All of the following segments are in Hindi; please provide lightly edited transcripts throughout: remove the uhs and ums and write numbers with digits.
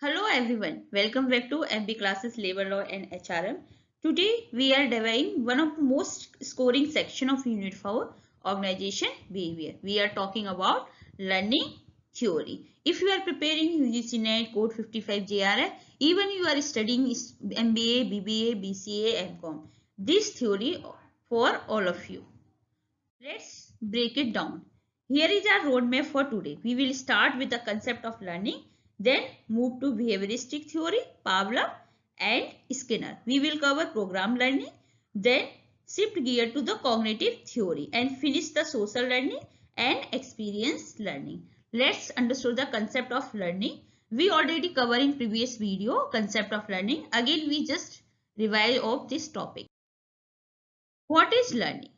Hello everyone, welcome back to MB Classes Labor Law and HRM. Today we are dividing one of the most scoring section of Unit 4, Organization Behavior. We are talking about learning theory. If you are preparing UGC NET, Code 55 JRF, even you are studying MBA, BBA, BCA, MCOM, this theory for all of you. Let's break it down. Here is our roadmap for today. We will start with the concept of learning, then move to behavioristic theory, Pavlov and Skinner. We will cover program learning, then shift gear to the cognitive theory and finish the social learning and experience learning. Let's understand the concept of learning. We already covered in previous video concept of learning. Again, we just revise of this topic. What is learning?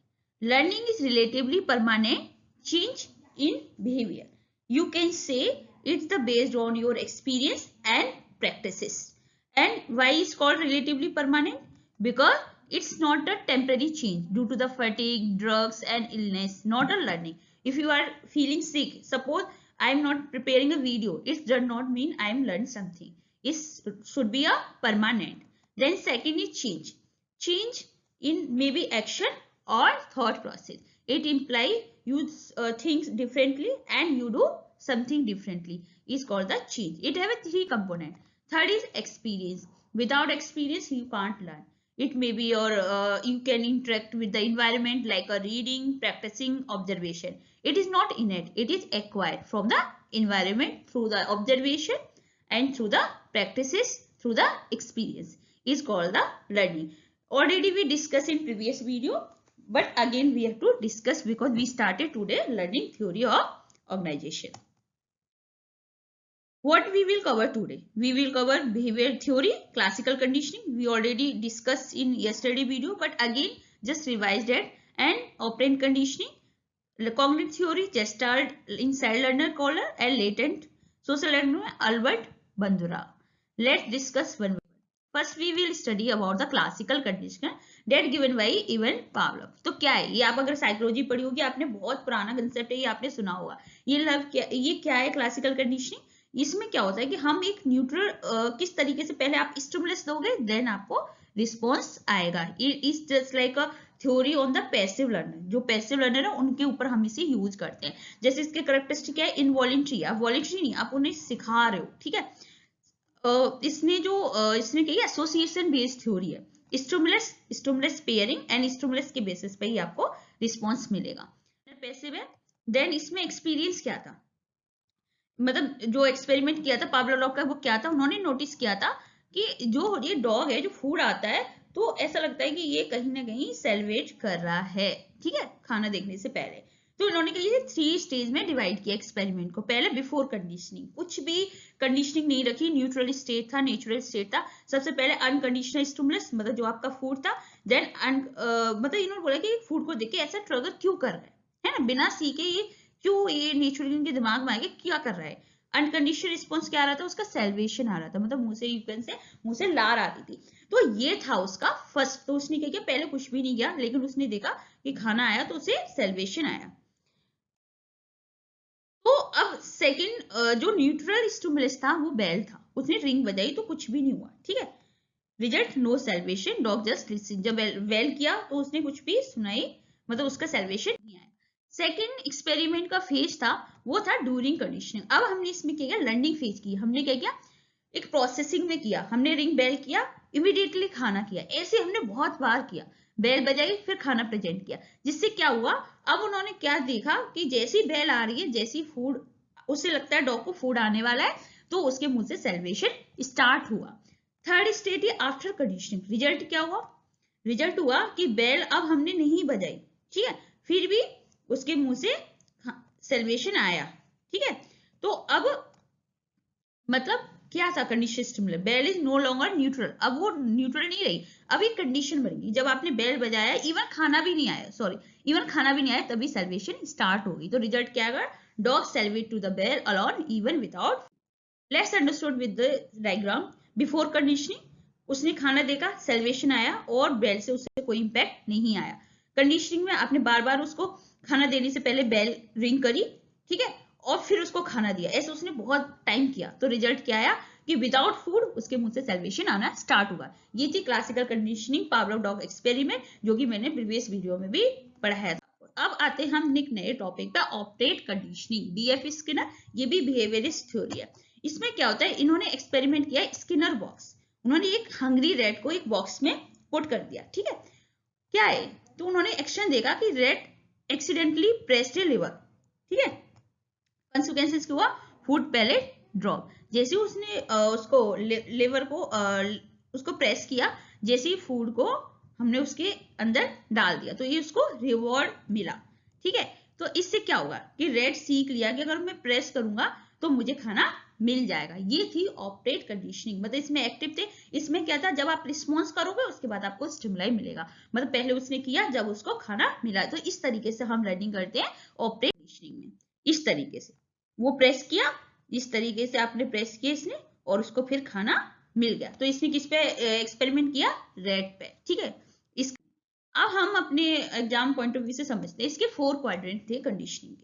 Learning is relatively permanent change in behavior. You can say it's the based on your experience and practices. And why is called relatively permanent? Because it's not a temporary change due to the fatigue, drugs and illness, not a learning. If you are feeling sick, suppose I am not preparing a video, it does not mean I am learned something. It should be a permanent. Then second is change. Change in maybe action or thought process. It implies you think differently and you do something differently. Is called the change. It have a three component. Third is experience. Without experience, you can't learn. It may be your you can interact with the environment like a reading, practicing, observation. It is not innate. It is acquired from the environment through the observation and through the practices through the experience. Is called the learning. Already we discussed in previous video, but again we have to discuss because we started today learning theory of organization. What we will cover today? We will cover behavior theory, classical conditioning. We already discussed in yesterday video, but again just revised it, and operant conditioning, the cognitive theory, Gestalt, inside learner Kohler, and latent social learner Albert Bandura. Let's discuss one. First we will study about the classical condition that given by Ivan Pavlov. तो क्या है ये? आप अगर साइकोलॉजी पढ़ी होगी आपने, बहुत पुराना कंसेप्ट है ये, आपने सुना होगा। ये क्या है क्लासिकल कंडीशनिंग? इसमें क्या होता है कि हम एक न्यूट्रल किस तरीके से, पहले आप स्टिमुलस दोगे देन आपको रिस्पॉन्स आएगा। Is just like a theory on the passive learner. जो पैसिव लर्नर है उनके ऊपर हम इसे यूज करते हैं। जैसे इसके करेक्टरिस्टिक है इनवॉलेंट्री, आप वॉलेंट्री नहीं, आप उन्हें सिखा रहे हो, ठीक है। इसने कही एसोसिएशन बेस्ड थ्योरी है। स्टिमुलस पेयरिंग एंड स्टिमुलस के बेसिस पे ही आपको रिस्पॉन्स मिलेगा। पैसिव है। देन इसमें एक्सपीरियंस क्या था, मतलब जो एक्सपेरिमेंट किया था पावलोव का, वो क्या था, उन्होंने नोटिस किया था कि जो ये डॉग है, जो फूड आता है तो ऐसा लगता है कि ये कहीं ना कहीं सेलिब्रेट कर रहा है, ठीक है, खाना देखने से पहले। तो इन्होंने कहा 3 स्टेज में डिवाइड किया एक्सपेरिमेंट को। पहले बिफोर कंडीशनिंग, कुछ भी कंडीशनिंग नहीं रखी, न्यूट्रल स्टेट था, नेचुरल स्टेट था। सबसे पहले अनकंडीशनल स्टिमुलस, मतलब जो आपका फूड था। देन मतलब इन्होंने बोला कि फूड को देख के ऐसा ट्रिगर क्यों कर रहा है ना, बिना सीखे ये क्यों, ये नेचुरली उनके दिमाग में आएगा क्या कर रहा है। अनकंडीशनल रिस्पॉन्स क्या आ रहा था, उसका सेल्वेशन आ रहा था, मतलब मुंह से लार आ रही थी। तो ये था उसका फर्स्ट। तो उसने क्या किया, पहले कुछ भी नहीं किया, लेकिन उसने देखा कि खाना आया तो उसे सेल्वेशन आया। तो अब सेकंड जो न्यूट्रल स्टिमुलस था वो बेल था, उसने रिंग बजाई तो कुछ भी नहीं हुआ, ठीक है। Result no salivation, dog just listen. जब बेल किया तो उसने कुछ भी सुनाई, मतलब उसका सेल्वेशन नहीं आया। सेकेंड एक्सपेरिमेंट का फेज था वो था ड्यूरिंग कंडीशनिंग। अब हमने इसमें क्या किया, लर्निंग फेज की। हमने क्या किया, एक प्रोसेसिंग में किया, हमने रिंग बेल किया, इमीडिएटली खाना किया। ऐसे हमने बहुत बार किया, बेल बजाई फिर खाना प्रेजेंट किया। जिससे क्या हुआ, अब उन्होंने क्या देखा कि जैसी बेल आ रही है, जैसी फूड, उसे लगता है डॉग को फूड आने वाला है, तो उसके मुंह से सेल्वेशन स्टार्ट हुआ। थर्ड स्टेज है आफ्टर कंडीशनिंग। रिजल्ट क्या हुआ, रिजल्ट हुआ कि बेल अब हमने नहीं बजाई, ठीक है, फिर भी उसके मुंह से सेल्वेशन आया, ठीक है। तो अब मतलब क्या था, condition stimulus, bell is no longer neutral. अब वो न्यूट्रल नहीं रही, अब एक कंडीशन बन गई। जब आपने बेल बजाया, इवन खाना भी नहीं आया, तभी सेल्वेशन स्टार्ट होगी। तो रिजल्ट क्या आएगा, dog salivate to the bell alone even without. Let's understood with the diagram. Before conditioning, उसने खाना देखा, सेल्वेशन आया और बेल से उससे कोई इंपैक्ट नहीं आया। कंडीशनिंग में आपने बार बार उसको खाना देने से पहले बेल रिंग करी, ठीक है, और फिर उसको खाना दिया। ऐसे उसने बहुत टाइम किया, तो रिजल्ट क्या आया कि विदाउट फूड उसके मुंह से सैल्वेशन आना स्टार्ट होगा। ये थी classical conditioning Pavlov dog experiment, जो कि मैंने प्रीवियस वीडियो में भी पढ़ाया था। अब आते हैं हम एक नए टॉपिक पे, ऑप्टेट कंडीशनिंग, बीएफ स्किनर। ये भी बिहेवियरिस्ट थ्योरी है। इसमें क्या होता है, इन्होंने एक्सपेरिमेंट किया स्किनर बॉक्स। उन्होंने एक हंग्री रैट को एक बॉक्स में पुट कर दिया, ठीक है। क्या है, तो उन्होंने एक्शन देखा कि रैट एक्सीडेंटली प्रेस्ड ए लिवर, ठीक है। कंसिक्वेंसेस क्या हुआ, फूड पैलेट ड्रॉप। जैसे उसने उसको लिवर को उसको प्रेस किया, जैसे ही फूड को हमने उसके अंदर डाल दिया, तो ये उसको रिवॉर्ड मिला, ठीक है। तो इससे क्या होगा कि रैट सीख लिया कि अगर मैं प्रेस करूंगा तो मुझे खाना मिल जाएगा। ये थी ऑप्टेट कंडीशनिंग, मतलब इसमें एक्टिव थे। इसमें क्या था, जब आप रिस्पॉन्स करोगे उसके बाद आपको स्टिमुलाई मिलेगा, मतलब पहले उसने किया जब उसको खाना मिला। तो इस तरीके से हम लर्निंग करते हैं ऑप्टेट कंडीशनिंग में। इस तरीके से वो प्रेस किया, इस तरीके से आपने प्रेस किया इसने, और उसको फिर खाना मिल गया। तो इसने किस पे एक्सपेरिमेंट किया, रैट पे, ठीक है। इस अब हम अपने एग्जाम पॉइंट ऑफ व्यू से समझते हैं। इसके 4 क्वाड्रेंट थे कंडीशनिंग के।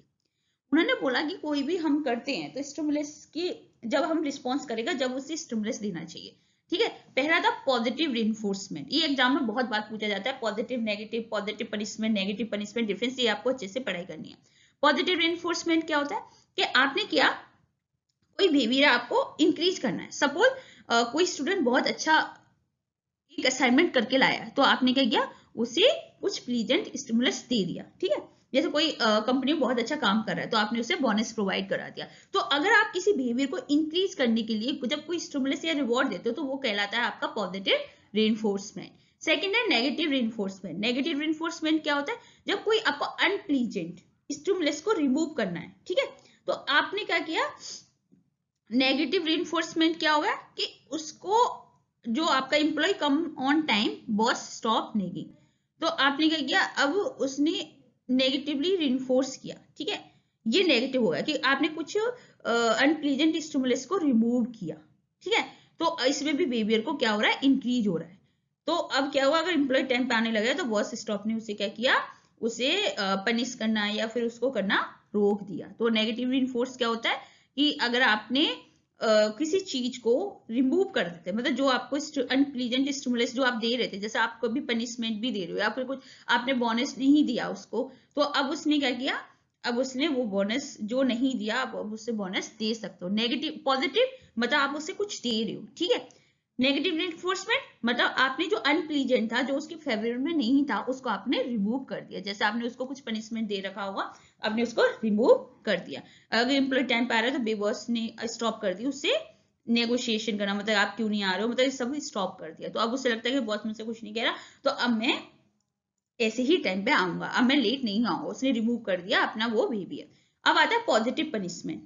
उन्होंने बोला कि कोई भी हम करते हैं तो स्टिमुलस की जब हम रिस्पॉन्स करेगा, जब उसे स्टिमुलस देना चाहिए, ठीक है। पहला था पॉजिटिव रिइंफोर्समेंट। ये एग्जाम में बहुत बार पूछा जाता है, positive negative, positive punishment negative punishment difference, ये आपको अच्छे से पढ़ाई करनी है। पॉजिटिव रिइंफोर्समेंट क्या होता है कि आपने किया, कोई बिहेवियर आपको इंक्रीज करना है। सपोज कोई स्टूडेंट बहुत अच्छा एक असाइनमेंट करके लाया, तो आपने क्या किया, उसे कुछ प्लीजेंट स्टिमुलस दे दिया, ठीक है। जैसे कोई कंपनी बहुत अच्छा काम कर रहा है, तो आपने उसे बोनस प्रोवाइड करा दिया। तो अगर आप किसी बिहेवियर को इंक्रीज करने के लिए जब कोई स्टिमुलस या रिवॉर्ड देते हो, तो वो कहलाता है आपका पॉजिटिव रिइंफोर्समेंट। सेकंड है नेगेटिव रिइंफोर्समेंट। नेगेटिव रिइंफोर्समेंट क्या होता है, जब कोई आपको अनप्लीजेंट स्टिमुलस को रिमूव करना है, ठीक है। तो आपने क्या किया, नेगेटिव रिइंफोर्समेंट क्या होगा कि उसको, जो आपका employ come on time, boss stop nagging, तो आपने क्या किया, अब उसने नेगेटिवली रिइंफोर्स किया, ठीक है। ये नेगेटिव होगा कि आपने कुछ अनप्लीजेंट स्टिमुलस को रिमूव किया, ठीक है। तो इसमें भी बिहेवियर को क्या हो रहा है, इंक्रीज हो रहा है। तो अब क्या हुआ, अगर एम्प्लॉय टाइम पे आने लगा तो बॉस स्टॉप ने उसे क्या किया, उसे पनिश करना या फिर उसको करना रोक दिया। तो नेगेटिव रिइंफोर्स क्या होता है कि अगर आपने किसी चीज को रिमूव कर देते हैं, मतलब जो आपको अनप्लीजेंट स्टिमुलस जो आप दे रहे थे, जैसे आप कभी पनिशमेंट भी दे रहे हो या फिर कुछ आपने बोनस नहीं दिया उसको, तो अब उसने क्या किया, अब उसने वो बोनस जो नहीं दिया, अब उससे बोनस दे सकते हो। नेगेटिव, पॉजिटिव मतलब आप उससे कुछ दे रहे हो, ठीक है। नेगेटिव रिइंफोर्समेंट मतलब आपने जो अनप्लीजेंट था, जो उसके फेवर में नहीं था, उसको आपने रिमूव कर दिया। जैसे आपने उसको कुछ पनिशमेंट दे रखा होगा, आपने उसको रिमूव कर दिया। अगर एम्प्लॉय टाइम पे आ रहा है तो बेबॉस ने स्टॉप कर दी, उससे नेगोशिएशन करना, मतलब आप क्यों नहीं आ रहे हो, मतलब सब स्टॉप कर दिया। तो अब उसे लगता है कि बॉस मुझसे कुछ नहीं कह रहा, तो अब मैं ऐसे ही टाइम पे आऊंगा, अब मैं लेट नहीं आऊंगा। उसने रिमूव कर दिया अपना वो बिहेवियर। अब आता है पॉजिटिव पनिशमेंट।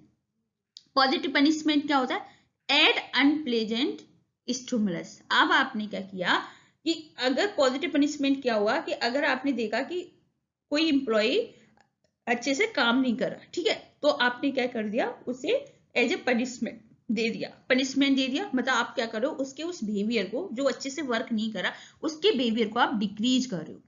पॉजिटिव पनिशमेंट क्या होता है, एड अनप्लेजेंट स्टिमुलस। अब आपने क्या किया कि अगर पॉजिटिव पनिशमेंट क्या हुआ कि अगर आपने देखा कि कोई इंप्लॉय अच्छे से काम नहीं कर रहा, ठीक है, तो आपने क्या कर दिया, उसे एज ए पनिशमेंट दे दिया। पनिशमेंट दे दिया मतलब आप क्या करो, उसके उस बिहेवियर को, जो अच्छे से वर्क नहीं कर रहा, उसके बिहेवियर को आप डिक्रीज कर रहे हो।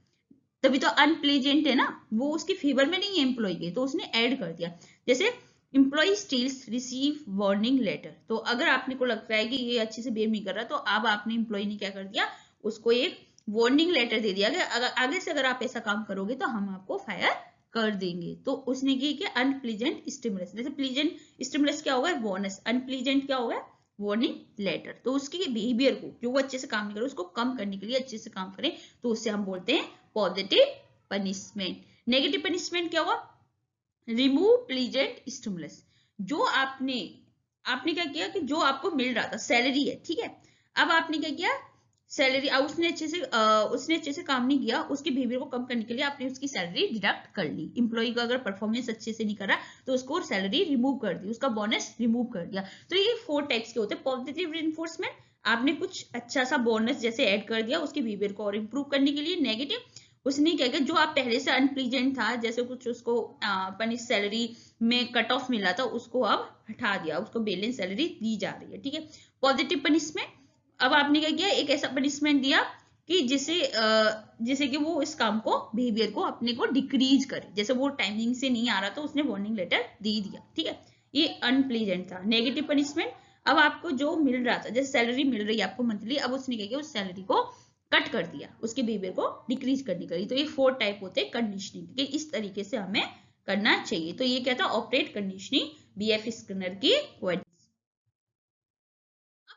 तभी तो अनप्लेजेंट है ना, वो उसके फेवर में नहीं है एम्प्लॉय के, तो उसने ऐड कर दिया। जैसे employ stills receive warning letter, तो अगर आपने को लगता है कि ये अच्छे से बिहेव नहीं कर रहा, तो अब आपने एम्प्लॉय ने क्या कर दिया, उसको एक वार्निंग लेटर दे दिया कि अगर आगे से अगर आप ऐसा काम करोगे तो हम आपको फायर कर देंगे। तो उसने की कि अनप्लीजेंट स्टिमुलस, जैसे प्लीजेंट स्टिमुलस क्या होगा, बोनस, अनप्लीजेंट क्या होगा, वार्निंग लेटर। तो उसके बिहेवियर को, जो वो अच्छे से काम नहीं करे, उसको कम करने के लिए अच्छे से काम करें, तो उससे हम बोलते हैं पॉजिटिव पनिशमेंट। नेगेटिव पनिशमेंट क्या होगा, रिमूव प्लीजेंट स्टिमुलस। जो आपने क्या किया कि जो आपको मिल रहा था, सैलरी है, ठीक है, अब आपने क्या किया, सैलरी, उसने अच्छे से काम नहीं किया, उसके बिहेवियर को कम करने के लिए आपने उसकी सैलरी डिडक्ट कर ली। इंप्लॉय का अगर परफॉर्मेंस अच्छे से नहीं कर रहा, तो उसको सैलरी रिमूव कर दी, उसका बोनस रिमूव कर दिया। तो ये 4 टाइप्स के होते हैं। पॉजिटिव रिइंफोर्समेंट, आपने कुछ अच्छा सा बोनस जैसे ऐड कर दिया उसके बिहेवियर को और इंप्रूव करने के लिए। नेगेटिव, उसने क्या किया, जो आप पहले से अनप्लीजेंट था, जैसे कुछ उसको पनिश सैलरी में कट ऑफ मिला था, उसको अब हटा दिया, उसको बैलेंस सैलरी दी जा रही है, ठीक है। पॉजिटिव पनिशमेंट, अब आपने क्या किया, एक ऐसा पनिशमेंट दिया कि जिसे कि वो इस काम को, बिहेवियर को अपने को डिक्रीज करे। जैसे वो टाइमिंग से नहीं आ रहा, तो उसने वार्निंग लेटर दे दिया, ठीक है, ये अनप्लीजेंट था। नेगेटिव पनिशमेंट, अब आपको जो मिल रहा था, जैसे सैलरी मिल रही है आपको मंथली, अब उसने क्या किया, उस सैलरी को कट कर दिया, उसके बिहेवियर को डिक्रीज करने के लिए। तो ये 4 टाइप होते हैं कंडीशनिंग के, इस तरीके से हमें करना चाहिए। तो ये क्या था, ऑपरेट कंडीशनिंग बीएफ स्किनर की वर्ड।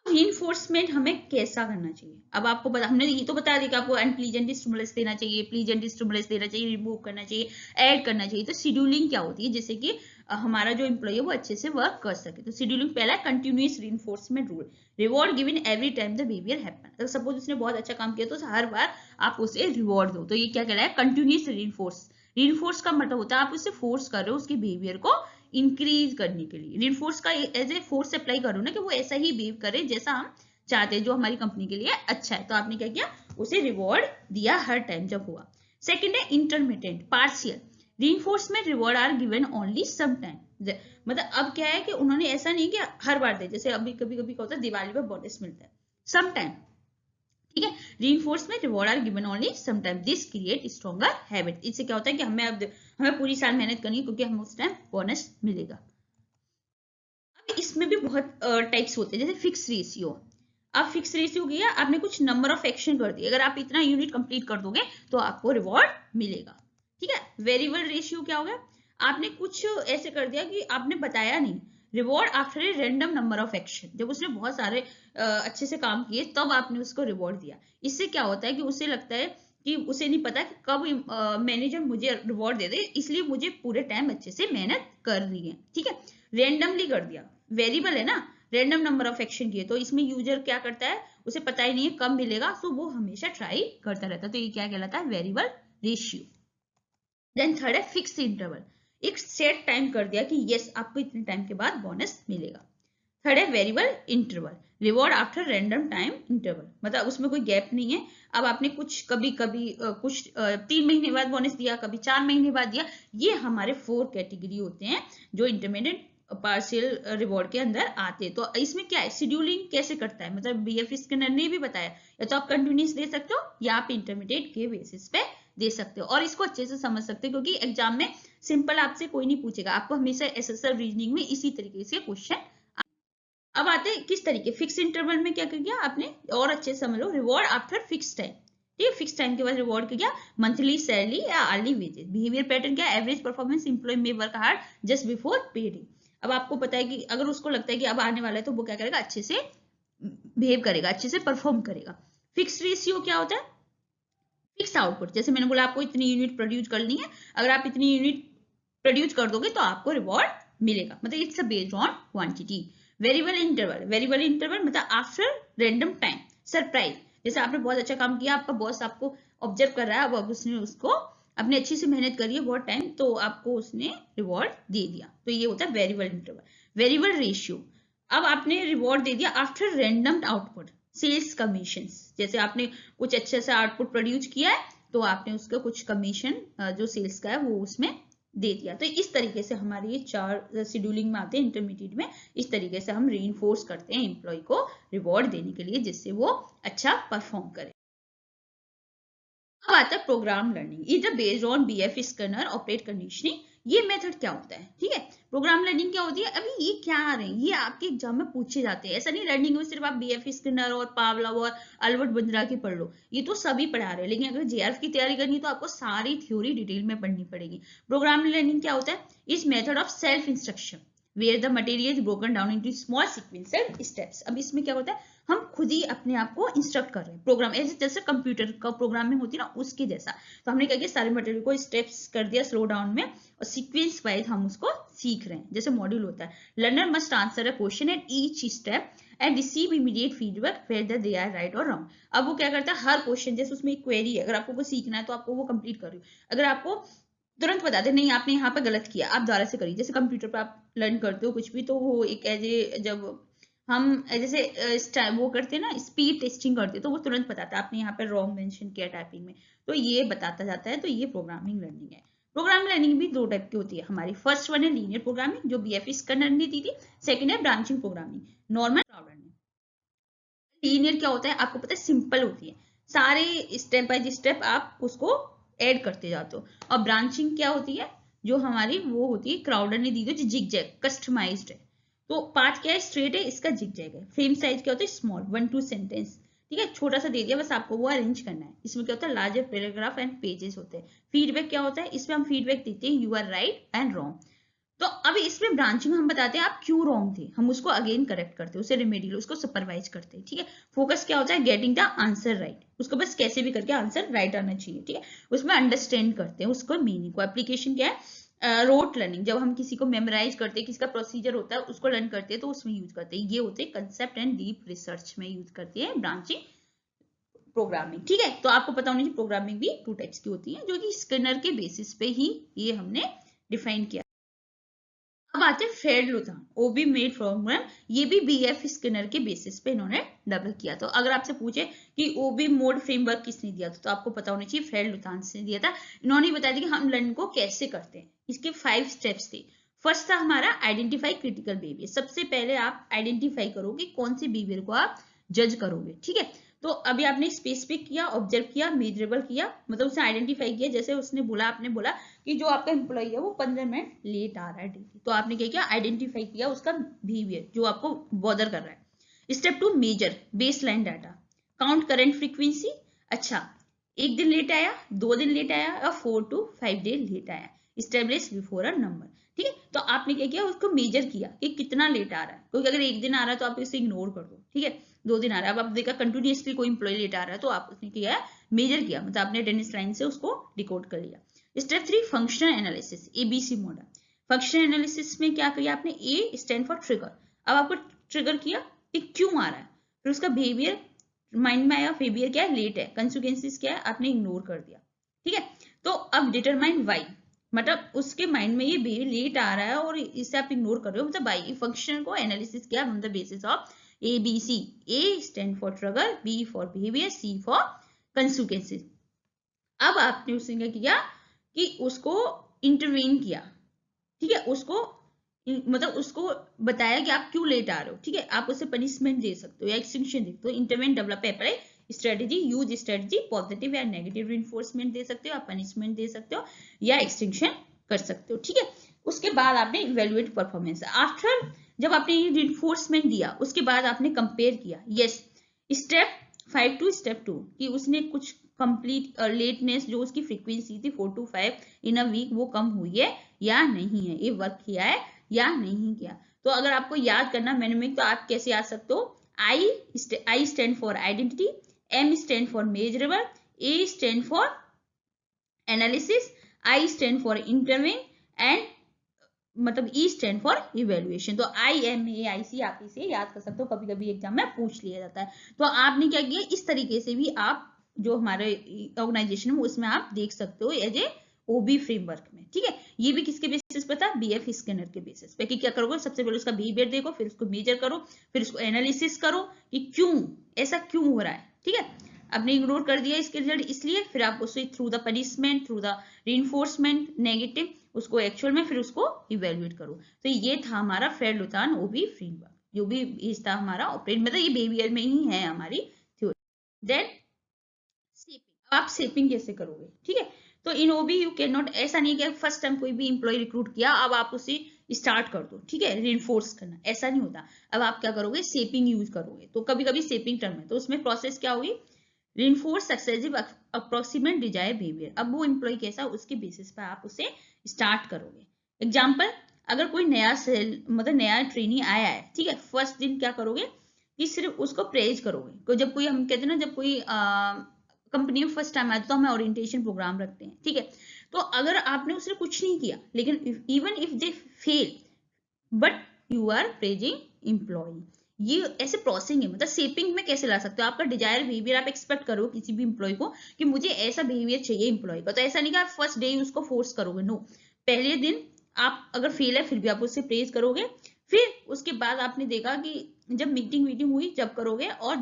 रीइंफोर्समेंट हमें कैसा करना चाहिए, अब आपको बता, हमने ये तो बता दिया कि आपको अनप्लीजेंट स्टिमुलस देना चाहिए, प्लीजेंट स्टिमुलस देना चाहिए, रिमूव करना चाहिए, ऐड करना चाहिए। तो शेड्यूलिंग क्या होती है, जैसे कि हमारा जो एम्प्लॉय है वो अच्छे से वर्क कर सके। तो शेड्यूलिंग पहला continuous reinforcement rule, reward given every time the behaviour happen. अगर सपोज उसने बहुत अच्छा काम किया तो हर बार आप उसे रिवॉर्ड दो। तो ये क्या कहलाया, कंटिन्यूअस रीइंफोर्स। रीइंफोर्स का मतलब होता है आप उसे फोर्स कर रहे हो उसके बिहेवियर को इंक्रीज करने के लिए। रीइंफोर्स का एज ए फोर्स अप्लाई करो ना, कि वो ऐसा ही बिहेव करे जैसा हम चाहते हैं, जो हमारी कंपनी के लिए अच्छा है। तो आपने क्या किया, उसे रिवॉर्ड दिया हर टाइम जब हुआ। सेकंड है intermittent partial reinforcement, reward are given only some time. मतलब अब क्या है कि उन्होंने ऐसा नहीं किया हर बार दे, जैसे अभी कभी कभी क्या होता है दिवाली पर बोनस मिलता है, सम टाइम, ठीक है। Reinforcement, reward are given only some time, this create stronger habit. इससे क्या होता है कि हमें पूरी साल मेहनत करनी है, क्योंकि हमें उस टाइम बोनस मिलेगा। अब इसमें भी बहुत टाइप्स होते हैं, जैसे फिक्स रेशियो। अब फिक्स रेशियो किया, आपने कुछ नंबर ऑफ एक्शन कर दिए, अगर आप इतना यूनिट कंप्लीट कर दोगे तो आपको रिवॉर्ड मिलेगा, ठीक है। वेरिएबल रेशियो क्या हो गया, आपने कुछ ऐसे कर दिया कि आपने बताया नहीं, reward after a random number of action, जब उसने बहुत सारे अच्छे से काम किए तब आपने उसको रिवॉर्ड दिया। इससे क्या होता है कि उसे लगता है कि उसे नहीं पता कि कब मैनेजर मुझे रिवॉर्ड दे दे, इसलिए मुझे पूरे टाइम अच्छे से मेहनत कर रही है, ठीक है। रेंडमली कर दिया, वेरिएबल है ना, रैंडम नंबर ऑफ एक्शन किए, तो इसमें यूजर क्या करता है, उसे पता ही नहीं है कब मिलेगा, तो वो हमेशा ट्राई करता रहता है। तो ये क्या कहलाता है, वेरिएबल रेशियो। देन थर्ड है फिक्स इंटरवल, एक सेट टाइम कर दिया कि यस आपको इतने टाइम के बाद बोनस मिलेगा। थर्ड है variable interval, reward after random time interval, मतलब उसमें कोई गैप नहीं है। अब आपने कुछ कभी कभी कुछ 3 महीने बाद बोनस दिया, कभी 4 महीने बाद दिया। ये हमारे 4 कैटेगरी होते हैं जो इंटरमीडिएट पार्शियल रिवॉर्ड के अंदर आते हैं। तो इसमें क्या है, शेड्यूलिंग कैसे करता है, मतलब बीएफ स्किनर ने भी बताया, या तो आप कंटिन्यूस दे सकते हो या आप इंटरमीडिएट के बेसिस पे दे सकते हो, और इसको अच्छे से समझ सकते हो, क्योंकि एग्जाम में सिंपल आपसे कोई नहीं पूछेगा, आपको हमेशा एसएसआर रीजनिंग में इसी तरीके से क्वेश्चन। अब आते हैं किस तरीके, फिक्स इंटरवल में क्या कर गया आपने, और अच्छे से समझ लो, रिवॉर्ड आफ्टर फिक्स टाइम, ठीक है। फिक्स टाइम के बाद रिवॉर्ड क्या गया, मंथली सैलरी या अर्ली वेजेस। बिहेवियर पैटर्न क्या, एवरेज परफॉर्मेंस, एम्प्लॉय मे वर्क हार्ड जस्ट बिफोर पे डे। अब आपको पता है कि अगर उसको लगता है कि अब आने वाला है, तो वो क्या करेगा, अच्छे से बिहेव करेगा, अच्छे से परफॉर्म करेगा। फिक्स रेशियो क्या होता है, फिक्स आउटपुट, जैसे मैंने बोला आपको इतनी यूनिट प्रोड्यूस करनी है, अगर आप इतनी यूनिट प्रोड्यूस कर दोगे तो आपको रिवॉर्ड मिलेगा, मतलब it's based on quantity. Variable interval, variable interval मतलब आफ्टर रैंडम टाइम, सरप्राइज, जैसे आपने बहुत अच्छा काम किया, आपका बॉस आपको ऑब्जर्व कर रहा है, अब उसने उसको अपने अच्छी से मेहनत करी है बहुत टाइम, तो आपको उसने रिवॉर्ड दे दिया। तो ये होता है वेरिएबल इंटरवल। वेरिएबल रेशियो, अब आपने रिवॉर्ड दे दिया after random output, sales commission, जैसे आपने कुछ अच्छे से आउटपुट प्रोड्यूस किया है, तो आपने उसका कुछ कमीशन जो सेल्स का है वो उसमें दे दिया। तो इस तरीके से हमारे ये 4 शेड्यूलिंग में आते हैं इंटरमीडिएट में, इस तरीके से हम रीइंफोर्स करते हैं एम्प्लॉय को रिवॉर्ड देने के लिए, जिससे वो अच्छा परफॉर्म करे। अब आता है programme learning, is based on BF Skinner operate conditioning. ये मेथड क्या होता है, ठीक है। प्रोग्राम लर्निंग क्या होती है, अभी ये क्या आ रहे हैं, ये आपके एग्जाम में पूछे जाते हैं। ऐसा नहीं लर्निंग में सिर्फ आप बीएफ स्किनर और पावलोव और अल्बर्ट बंद्रा की पढ़ लो, ये तो सभी पढ़ा रहे हैं, लेकिन अगर जेआरएफ की तैयारी करनी है तो आपको सारी थ्योरी डिटेल में पढ़नी पड़ेगी। प्रोग्राम लर्निंग क्या होता है, इस method of self instruction where the material is broken down into small sequential steps. अब इसमें क्या होता है, हम खुद ही अपने आप को इंस्ट्रक्ट कर रहे हैं, प्रोग्राम जैसे कंप्यूटर का प्रोग्रामिंग होती है ना, उसके जैसा। तो हमने क्या किया, सारे मटेरियल को स्टेप्स कर दिया स्लो डाउन में, और सीक्वेंस वाइज हम उसको सीख रहे हैं, जैसे मॉड्यूल होता है। Learner must answer a question at each step and receive immediate feedback whether they are right और रॉन्ग। अब वो क्या करता है, हर क्वेश्चन, जैसे उसमें एक क्वेरी है, अगर आपको वो सीखना है तो आपको वो कंप्लीट कर रही हो, अगर आपको तुरंत बता दे नहीं आपने यहाँ पे गलत किया, आप दोबारा से करिए। जैसे कंप्यूटर पे आप लर्न करते हो कुछ भी, तो वो एक जब हम जैसे वो करते हैं ना, स्पीड टेस्टिंग करते हैं, तो वो तुरंत बताता है आपने यहाँ पे रॉन्ग मेंशन किया टाइपिंग में, तो ये बताता जाता है। तो ये प्रोग्रामिंग लर्निंग है। प्रोग्रामिंग लर्निंग भी 2 टाइप की होती है हमारी। फर्स्ट वन है लीनियर प्रोग्रामिंग, जो बीएफ स्किनर ने दी थी। सेकंड है ब्रांचिंग प्रोग्रामिंग, नॉर्मल क्राउडर ने। लीनियर क्या होता है, आपको पता है सिंपल होती है, सारे स्टेप बाय स्टेप आप उसको ऐड करते जाते हो। और ब्रांचिंग क्या होती है, जो हमारी वो होती है क्राउडर ने दी थी, जो जिगजैग कस्टमाइज्ड है। तो पार्ट क्या है, स्ट्रेट है, इसका जिग जाएगा। फ्रेम साइज क्या होता है, स्मॉल, 1-2 सेंटेंस, ठीक है, छोटा सा दे दिया, बस आपको वो अरेंज करना है। इसमें क्या होता है, लार्जर पैराग्राफ एंड पेजेस होते हैं। फीडबैक क्या होता है, इसमें हम फीडबैक देते हैं, you are right and wrong. तो अब इसमें ब्रांचिंग हम बताते हैं आप क्यों रॉन्ग थे, हम उसको अगेन करेक्ट करते हैं, उसे रिमेडियल, उसको सुपरवाइज करते हैं, ठीक है। फोकस क्या होता है, गेटिंग द आंसर राइट, उसको बस कैसे भी करके आंसर राइट आना चाहिए, ठीक है। उसमें अंडरस्टैंड करते हैं उसको मीनिंग को। एप्लीकेशन क्या है, रोट लर्निंग, जब हम किसी को मेमोराइज करते हैं, किसी का प्रोसीजर होता है उसको लर्न करते हैं, तो उसमें यूज करते हैं। ये होते हैं कंसेप्ट एंड डीप रिसर्च में यूज करते हैं ब्रांचिंग प्रोग्रामिंग, ठीक है। तो आपको पता होना चाहिए प्रोग्रामिंग भी 2 टाइप्स की होती है, जो कि स्किनर के बेसिस पे ही ये हमने डिफाइन किया। अब आते हैं फेडलुथान, ओबी मेड प्रोग्राम, ये भी बीएफ स्किनर के बेसिस पे इन्होंने डेवलप किया। तो अगर आपसे पूछे कि ओबी मोड फ्रेमवर्क किसने दिया था, तो आपको पता होना चाहिए फेडलुथान ने दिया था। इन्होंने बताया था कि हम लर्न को कैसे करते हैं, इसके 5 स्टेप्स थे। फर्स्ट था हमारा आइडेंटिफाई क्रिटिकल बिहेवियर, सबसे पहले आप आइडेंटिफाई करोगे कौन से बिहेवियर को आप जज करोगे, ठीक है। तो अभी आपने स्पेसिफिक किया, ऑब्जर्व किया, मेजरेबल किया, मतलब उसे आइडेंटिफाई किया। जैसे उसने बोला, आपने बोला कि जो आपका एम्प्लॉय है वो 15 मिनट लेट आ रहा है डेली, तो आपने क्या किया, आइडेंटिफाई किया उसका बिहेवियर जो आपको बॉदर कर रहा है। Step 2, measure baseline data, count current frequency. अच्छा, 1 दिन लेट आया, 2 दिन लेट आया, और 4 to 5 डे लेट आया, स्टेब्लिश बिफोर अ नंबर, ठीक है। तो आपने क्या किया, उसको मेजर किया कि कितना लेट आ रहा है, क्योंकि अगर 1 दिन आ रहा है तो आप इसे इग्नोर कर दो, ठीक है। 2 दिन आ रहा है, अब आप देखा कंटिन्यूसली कोई इंप्लॉय लेट आ रहा है, तो आप उसने किया है मेजर किया, मतलब आपने अटेंडेंस लाइन से उसको डिकोड कर लिया। Step 3, functional analysis, ABC model. Functional analysis में क्या किया आपने, ए स्टैंड फॉर ट्रिगर, अब आपको ट्रिगर किया कि क्यों आ रहा है, फिर उसका बिहेवियर माइंड में आया, बिहेवियर क्या है, लेट है, कंसिक्वेंसेस क्या है, आपने इग्नोर कर दिया, ठीक है। तो अब डिटरमाइन वाई, मतलब उसके माइंड में ये बिहेवियर लेट आ रहा है और इसे आप इग्नोर कर रहे हो, मतलब वाई फंक्शन को एनालिसिस किया on the basis of ABC. A stand for trigger, B for behavior, C for consequences. अब आपने उसने क्या किया कि उसको इंटरवेन किया, ठीक है, उसको मतलब उसको बताया कि आप क्यों लेट आ रहे हो, ठीक है। आप उसे पनिशमेंट दे सकते हो या एक्सटेंशन दे सकते हो, intervene, develop, apply strategy, use strategy, positive या नेगेटिव रिइंफोर्समेंट दे सकते हो, आप पनिशमेंट दे सकते हो या एक्सटेंशन कर सकते हो, ठीक है। उसके बाद आपने इवेल्युएट परफॉर्मेंस, आफ्टर जब आपने रिइंफोर्समेंट दिया उसके बाद आपने कंपेयर किया। यस, स्टेप 5 to स्टेप 2 कि उसने कुछ कंप्लीट लेटनेस जो उसकी फ्रीक्वेंसी थी 4 to 5 इन अ वीक, वो कम हुई है या नहीं है, ये वर्क किया है या नहीं किया। तो अगर आपको याद करना मेनोमिक, तो आप कैसे याद सकते हो, I stand for identity, M stand for measurable, A stand for analysis, I stand for intervene, and मतलब ई स्टैंड फॉर इवेल्युएशन। तो IMAIC आप इसे याद कर सकते हो, कभी कभी एग्जाम में पूछ लिया जाता है। तो आपने क्या किया, इस तरीके से भी आप जो हमारे ऑर्गेनाइजेशन है उसमें आप देख सकते हो एज ए ओबी फ्रेमवर्क में, ठीक है। ये भी किसके बेसिस पे था, बीएफ स्किनर के बेसिस पे। कि क्या करोगे, सबसे पहले उसका बिहेवियर देखो, फिर उसको मेजर करो, फिर उसको एनालिसिस करो कि क्यों ऐसा क्यों हो रहा है, ठीक है। आपने इग्नोर कर दिया इसके रिजल्ट, इसलिए फिर आप उसे through the punishment, through the reinforcement negative, उसको एक्चुअल में फिर उसको इवेल्युएट करो। तो ये था हमारा फेडलुथान ओबी फ्रेमवर्क, जो भी था हमारा ऑपरेट, मतलब ये बिहेवियर में ही है हमारी थ्योरी। देन शेपिंग, आप शेपिंग कैसे करोगे, ठीक है। तो इन ओबी यू कैन नॉट, ऐसा नहीं कि फर्स्ट टाइम कोई भी इंप्लॉय रिक्रूट किया अब आप उसे स्टार्ट कर दो, ठीक है, रिइंफोर्स करना, ऐसा नहीं होता। अब आप क्या करोगे, शेपिंग यूज करोगे। तो कभी कभी शेपिंग टर्म है, तो उसमें प्रोसेस क्या होगी, reinforce successive approximate desire behaviour. अब वो एम्प्लॉय कैसा, उसके बेसिस पर आप उसे स्टार्ट करोगे। एग्जाम्पल, अगर कोई नया सेल मतलब नया ट्रेनी आया है, ठीक है, फर्स्ट दिन क्या करोगे कि सिर्फ उसको प्रेज करोगे। जब कोई, हम कहते हैं ना, जब कोई कंपनी में फर्स्ट टाइम आया तो हमें ओरिएंटेशन प्रोग्राम रखते हैं, ठीक है। तो अगर आपने उसने कुछ नहीं किया, लेकिन even if they fail but you are praising employ, ये ऐसे प्रोसेसिंग है। मतलब शेपिंग में कैसे ला सकते हो, आपका डिजायर बिहेवियर आप एक्सपेक्ट करो किसी भी एम्प्लॉय को कि मुझे ऐसा बिहेवियर चाहिए एम्प्लॉय का। तो ऐसा नहीं कि आप फर्स्ट डे उसको फोर्स करोगे, नो। पहले दिन आप अगर फेल है फिर भी आप उससे प्रेज करोगे, फिर उसके बाद आपने देखा कि जब मीटिंग हुई जब करोगे, और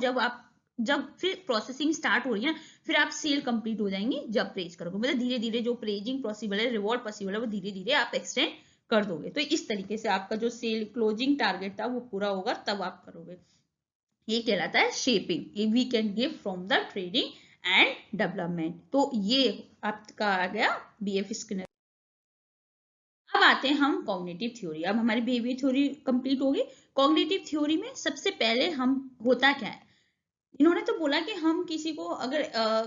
जब फिर प्रोसेसिंग स्टार्ट हो रही है फिर आप सेल कंप्लीट हो जाएंगी जब प्रेज करोगे। मतलब धीरे धीरे जो प्रेजिंग पॉसिबल है, रिवॉर्ड पॉसिबल है, वो धीरे धीरे आप एक्सटेंड कर दोगे। तो इस तरीके से आपका जो सेल क्लोजिंग टारगेट था वो पूरा होगा, तब आप करोगे। ये कहलाता है shaping, we can give from the training and development. तो ये आपका आ गया बीएफ स्किनर। अब आते हैं हम कॉग्निटिव थ्योरी। अब हमारी बिहेवियर थ्योरी कंप्लीट होगी। कॉग्निटिव थ्योरी में सबसे पहले हम होता क्या है, इन्होंने तो बोला कि हम किसी को अगर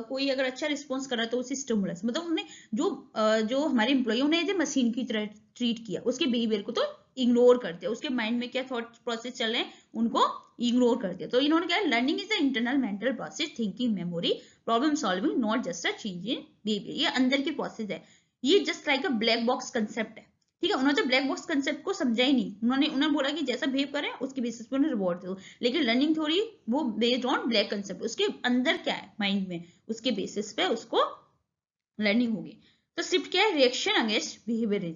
कोई अगर अच्छा रिस्पॉन्स कर रहा है तो उसे स्टिमुलस, मतलब उन्होंने जो हमारे एम्प्लॉय उन्हें एज ए मशीन की तरह ट्रीट किया, उसके बिहेवियर को तो इग्नोर करते हैं, उसके माइंड में क्या थॉट प्रोसेस चल रहे हैं उनको इग्नोर करते हैं। तो इन्होंने क्या, learning is the internal mental process, thinking, memory, problem solving, not just a change in behaviour. ये अंदर की प्रोसेस है, ये जस्ट लाइक अ ब्लैक बॉक्स कंसेप्ट है, ठीक है। उन्होंने तो ब्लैक बॉक्स कंसेप्ट को समझा ही नहीं, उन्होंने बोला कि जैसा बिहेव करें उसके बेसिस पे उन्हें रिवॉर्ड दो। लेकिन लर्निंग थ्योरी वो बेस्ड ऑन ब्लैक कंसेप्ट, उसके अंदर क्या है माइंड में, उसके बेसिस पे उसको लर्निंग होगी। तो शिफ्ट क्या है, रिएक्शन अगेंस्ट बिहेवियर,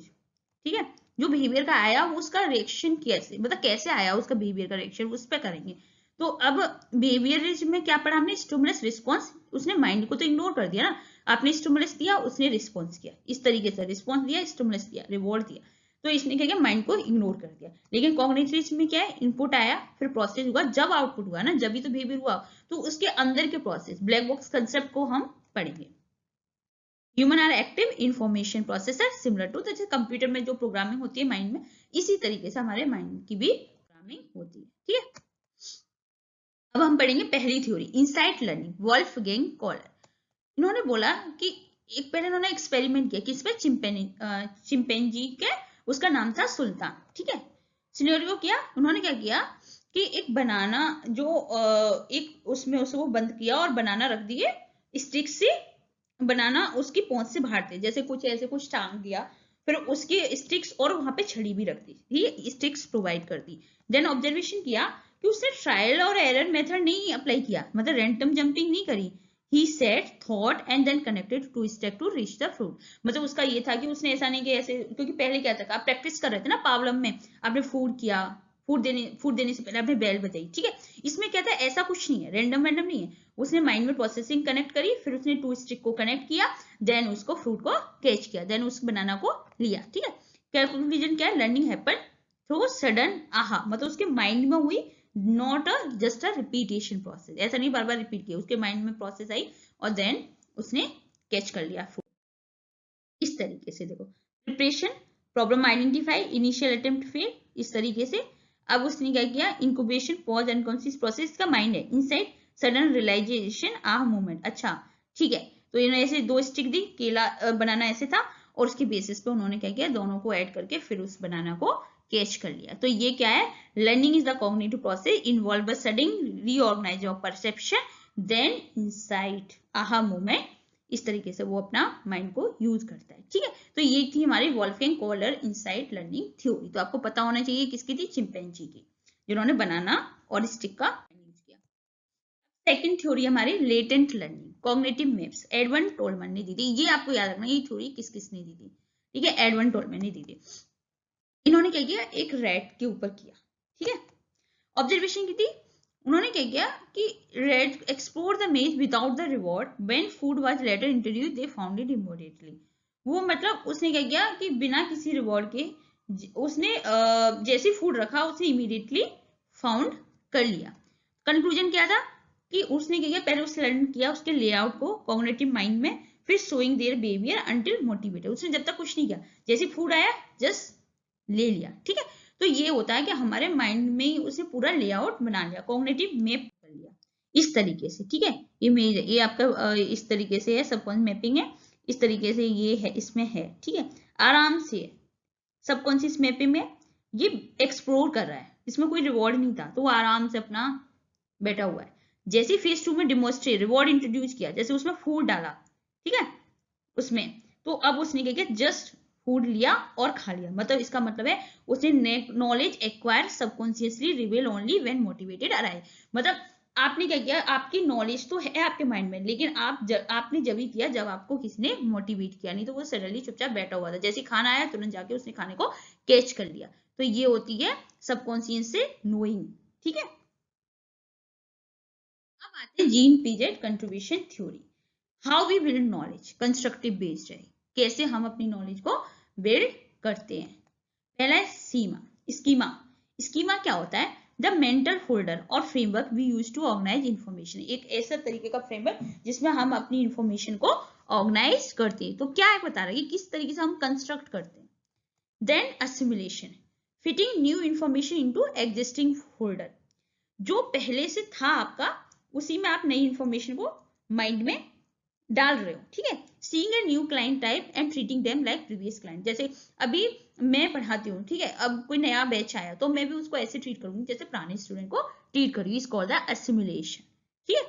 ठीक है। जो बिहेवियर का आया वो उसका रिएक्शन कैसे, मतलब कैसे आया उसका बिहेवियर का रिएक्शन, उस पर करेंगे। तो अब बिहेवियर में क्या पढ़ा हमने, स्टिमुलस रिस्पॉन्स। उसने माइंड को तो इग्नोर कर दिया ना, आपने स्टिमुलस दिया उसने रिस्पॉन्स किया, इस तरीके से रिस्पॉन्स दिया, स्टिमुलस दिया, रिवॉर्ड दिया, तो इसने क्या किया, माइंड को इग्नोर कर दिया। लेकिन कॉग्निटिव में क्या है, इनपुट आया फिर प्रोसेस हुआ, जब आउटपुट हुआ ना, जब भी तो बिहेवियर हुआ, तो उसके अंदर के प्रोसेस, ब्लैक बॉक्स कंसेप्ट को हम पढ़ेंगे। Human are active information processor, similar to, जैसे कंप्यूटर में जो प्रोग्रामिंग होती है माइंड में, इसी तरीके से हमारे माइंड की भी प्रोग्रामिंग होती है, ठीक है। अब हम पढ़ेंगे पहली theory, insight learning, Wolfgang Kohler. इन्होंने बोला कि एक पहले इन्होंने एक्सपेरिमेंट किया किस पे, चिंपैंजी के, उसका नाम था सुल्तान, ठीक है। सिनेरियो किया उन्होंने, क्या किया कि एक बनाना जो एक उसमें उसको बंद किया और बनाना रख दिए, स्टिक से बनाना उसकी पहुंच से बाहर थे, जैसे कुछ ऐसे कुछ टांग दिया, फिर उसकी स्टिक्स और वहां पे छड़ी भी रख दी, ये स्टिक्स प्रोवाइड कर दी। देन ऑब्जर्वेशन किया कि उसने ट्रायल और एरर मेथड नहीं अप्लाई किया, मतलब रैंडम जंपिंग नहीं करी। He said, thought and then connected two steps to reach the fruit. मतलब उसका ये था कि उसने ऐसा नहीं कि ऐसे, क्योंकि पहले क्या था, आप प्रैक्टिस कर रहे थे ना प्रॉब्लम में, आपने फूड किया, फूड देने से पहले आपने बेल बजाई, ठीक है। इसमें क्या था, ऐसा कुछ नहीं है, रैंडम नहीं है। उसने माइंड में प्रोसेसिंग कनेक्ट करी, फिर उसने टू स्टिक को कनेक्ट किया, देन उसको फ्रूट को कैच किया, देन उस बनाना को लिया, ठीक है। कंक्लूजन क्या है, लर्निंग हैपन थ्रू सडन आहा, मतलब उसके माइंड में हुई, not a just a repetition process, ऐसा नहीं बार बार रिपीट किया, उसके माइंड में प्रोसेस आई और देन उसने कैच कर लिया फ्रूट। इस तरीके से देखो, preparation, problem identify, initial attempt fail, इस तरीके से। अब उसने क्या किया, इंक्यूबेशन, पॉज, अनकॉन्शियस प्रोसेस का माइंड है, इनसाइट, सडन रियलाइजेशन, आह मोमेंट, अच्छा ठीक है। तो इन्होंने ऐसे दो स्टिक दी, केला बनाना ऐसे था, और उसके बेसिस पे उन्होंने क्या किया, दोनों को ऐड करके फिर उस बनाना को कैच कर लिया। तो ये क्या है, learning is the cognitive process involve sudden reorganise of perception, then insight, aha moment, इस तरीके से वो अपना माइंड को यूज करता है, ठीक है। तो ये थी हमारी Wolfgang Kohler insight learning theory. तो आपको पता होना चाहिए किसकी थी, चिंपैंजी की, जिन्होंने बनाना और स्टिक का यूज किया। सेकंड थ्योरी हमारी latent learning, cognitive maps, Edward Tolman ने दी थी। ये आपको याद रखना, ये थ्योरी किस किसने दी थी, ठीक है, एडवर्ड टोलमन ने दी थी। इन्होंने क्या किया, एक रैट के ऊपर किया, ठीक है, ऑब्जर्वेशन की थी। उन्होंने क्या किया कि रेड एक्सप्लोर द मेज without the reward, when food was later introduce they found it immediately. वो मतलब उसने क्या किया कि बिना किसी रिवॉर्ड के उसने जैसे फूड रखा उसे इमीडिएटली फाउंड कर लिया। कंक्लूजन क्या था कि उसने क्या किया, पहले उसने लर्न किया उसके लेआउट को कॉग्निटिव माइंड में, फिर showing their behaviour until motivated. उसने जब तक कुछ नहीं किया, जैसे फूड आया जस्ट ले लिया, ठीक है। तो ये होता है कि हमारे माइंड में ही उसे पूरा लेआउट बना लिया, कॉग्निटिव मैप कर लिया, इस तरीके से, ठीक है। इमेज ये आपका इस तरीके से है, सबकॉन्शियस मैपिंग है, इस तरीके से ये है, इसमें है, ठीक है। आराम से सबकॉन्शियस मैपिंग में ये एक्सप्लोर कर रहा है, इसमें कोई रिवॉर्ड नहीं था, तो वो आराम से अपना बैठा हुआ है। जैसे फेज 2 में डिमोन्स्ट्रेट रिवॉर्ड इंट्रोड्यूस किया, जैसे उसमें फूड डाला, ठीक है, उसमें तो अब उसने क्या किया, जस्ट फूड लिया और खा लिया, मतलब इसका मतलब है उसने knowledge acquire subconsciously reveal only when motivated arrive. मतलब आपने क्या किया, आपकी नॉलेज तो है आपके माइंड में, लेकिन आपने जब ही किया जब आपको किसने मोटिवेट किया, नहीं तो वो सडनली चुपचाप बैठा हुआ था, जैसे खाना आया तुरंत जाके उसने खाने को कैच कर लिया। तो ये होती है सबकॉन्शियस से नोइंग, ठीक है। अब आते हैं Jean Piaget contribution theory, how we build knowledge, constructive based है, कैसे हम अपनी नॉलेज को बिल्ड करते हैं। पहला है स्कीमा। स्कीमा क्या होता है, द मेंटल फोल्डर और framework we use to organise information, एक ऐसा तरीके का फ्रेमवर्क जिसमें हम अपनी इंफॉर्मेशन को ऑर्गेनाइज करते हैं। तो क्या है बता रहा है कि किस तरीके से हम कंस्ट्रक्ट करते हैं। Then assimilation, fitting new information into existing folder, जो पहले से था आपका उसी में आप नई इंफॉर्मेशन को माइंड में डाल रहे हो, ठीक है। Seeing a new client type and treating them like previous client, जैसे अभी मैं पढ़ाती हूँ, ठीक है, अब कोई नया बैच आया तो मैं भी उसको ऐसे ट्रीट करूंगी जैसे पुराने स्टूडेंट को ट्रीट करूंगी, इज कॉल्ड द assimilation, ठीक है।